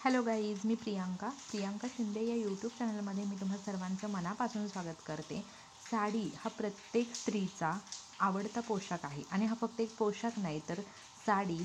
Hello guys, मी प्रियांका शिंदे या YouTube चॅनलमध्ये मी तुम्हा सर्वांचं मनापासून स्वागत करते. साडी हा प्रत्येक स्त्रीचा आवडता पोशाख आहे आणि हा फक्त एक पोशाख नाही तर साडी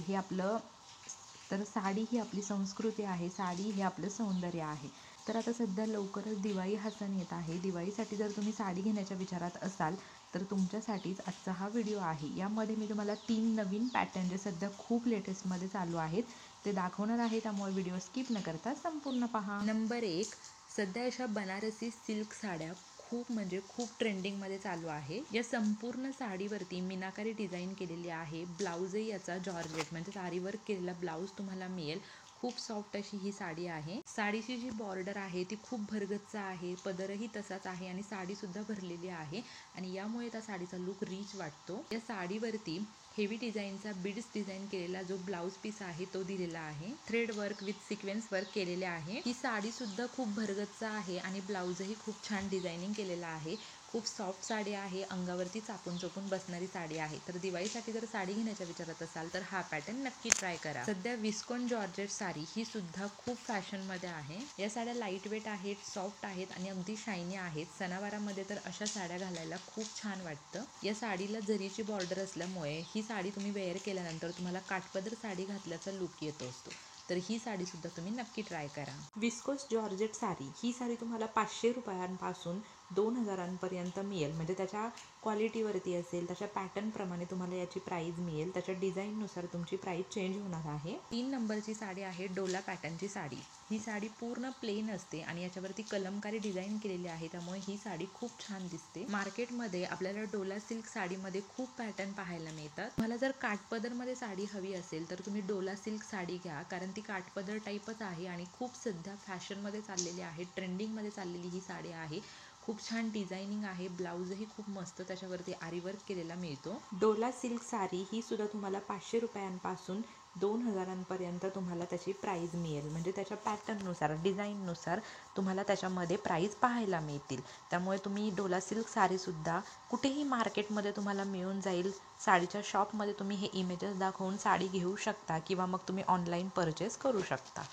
ही आपली संस्कृती आहे. साडी हे आपलं सौंदर्य आहे. तर आता सध्या लवकरच दिवाळी हा सण येत आहे. दिवाळीसाठी जर तुम्ही साडी घेण्याच्या विचारात असाल तर तुमच्यासाठीच आजचा हा व्हिडिओ आहे. यामध्ये मी तुम्हाला 3 नवीन पॅटर्न जे सध्या खूप लेटेस्टमध्ये चालू आहेत ते दाखवणार आहे. त्यामुळे व्हिडिओ स्किप न करता संपूर्ण पहा. नंबर 1, सध्या अशा बनारसी सिल्क साड्या खूप ट्रेंडिंगमध्ये चालू आहे. या संपूर्ण साडीवरती मीनाकारी डिझाईन केलेली आहे. ब्लाऊजही याचा जॉर्जेट म्हणजे आरीवर्क केलेला ब्लाऊज तुम्हाला मिळेल. खूप सॉफ्ट अशी ही साडी आहे. साडीची जी बॉर्डर आहे ती खूप भरगच्च आहे, पदरही तसाच आहे आणि साडीसुद्धा भरलेली आहे आणि यामुळे त्या साडीचा लुक रिच वाटतो. या साडीवरती हेवी डिझाईनचा बीड्स डिझाईन केलेला जो ब्लाऊज पीस आहे तो दिलेला आहे. Thread work with sequence work केलेले आहे. ही साडी सुद्धा खूप भरगच्च आहे आणि ब्लाऊजही खूप छान डिझायनिंग केलेला आहे. खूप सॉफ्ट साडी आहे, अंगावरती चापून चोपून बसणारी साडी आहे. तर दिवाळीसाठी जर साडी घेण्याच्या विचारात असाल तर हा पॅटर्न नक्की ट्राय करा. सध्या विस्कोन जॉर्जेट साडी ही सुद्धा खूप फॅशनमध्ये आहे. या साड्या लाईट वेट आहेत, सॉफ्ट आहेत आणि अगदी शायनी आहेत. सणावारामध्ये तर अशा साड्या घालायला खूप छान वाटतं. या साडीला जरीची बॉर्डर असल्यामुळे ही साडी तुम्ही वेअर केल्यानंतर तुम्हाला काठपदर साडी घातल्याचा लुक येतो असतो. तर ही साडीसुद्धा तुम्ही नक्की ट्राय करा. विस्कोस जॉर्जेट साडी ही साडी तुम्हाला 500 रुपयांपासून 2000पर्यंत मिळेल. म्हणजे त्याच्या क्वालिटीवरती असेल, त्याच्या पॅटर्नप्रमाणे तुम्हाला याची प्राईज मिळेल. त्याच्या डिझाईननुसार तुमची प्राईज चेंज होणार आहे. 3 नंबरची साडी आहे डोला पॅटर्नची साडी. ही साडी पूर्ण प्लेन असते आणि याच्यावरती कलमकारी डिझाईन केलेली आहे. त्यामुळे ही साडी खूप छान दिसते. मार्केटमध्ये आपल्याला डोला सिल्क साडीमध्ये खूप पॅटर्न पाहायला मिळतात. मला जर काठपदरमध्ये साडी हवी असेल तर तुम्ही डोला सिल्क साडी घ्या, कारण ती काठपदर टाईपच आहे आणि खूप सध्या फॅशनमध्ये चाललेली आहे, ट्रेंडिंगमध्ये चाललेली ही साडी आहे. खूप छान डिझायनिंग आहे. ब्लाऊजही खूप मस्त त्याच्यावरती आरीवर्क केलेला मिळतो. डोला सिल्क साडी ही सुद्धा तुम्हाला 500 रुपयांपासून 2000पर्यंत तुम्हाला त्याची प्राईज मिळेल. म्हणजे त्याच्या पॅटर्ननुसार, डिझाईननुसार तुम्हाला त्याच्यामध्ये प्राईज पाहायला मिळतील. त्यामुळे तुम्ही डोला सिल्क साडीसुद्धा कुठेही मार्केटमध्ये तुम्हाला मिळून जाईल. साडीच्या शॉपमध्ये तुम्ही हे इमेजेस दाखवून साडी घेऊ शकता किंवा मग तुम्ही ऑनलाईन परचेस करू शकता.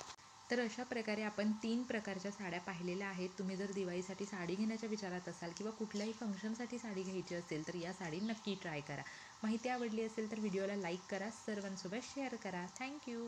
तर अशा प्रकारे आपण 3 प्रकारच्या साड्या पाहिलेल्या आहेत. तुम्ही जर दिवाळीसाठी साडी घेण्याच्या विचारात असाल किंवा कुठल्याही फंक्शनसाठी साडी घ्यायची असेल तर या साडी नक्की ट्राय करा. माहिती आवडली असेल तर व्हिडिओला लाईक करा, सर्वांसोबत शेअर करा. थँक्यू.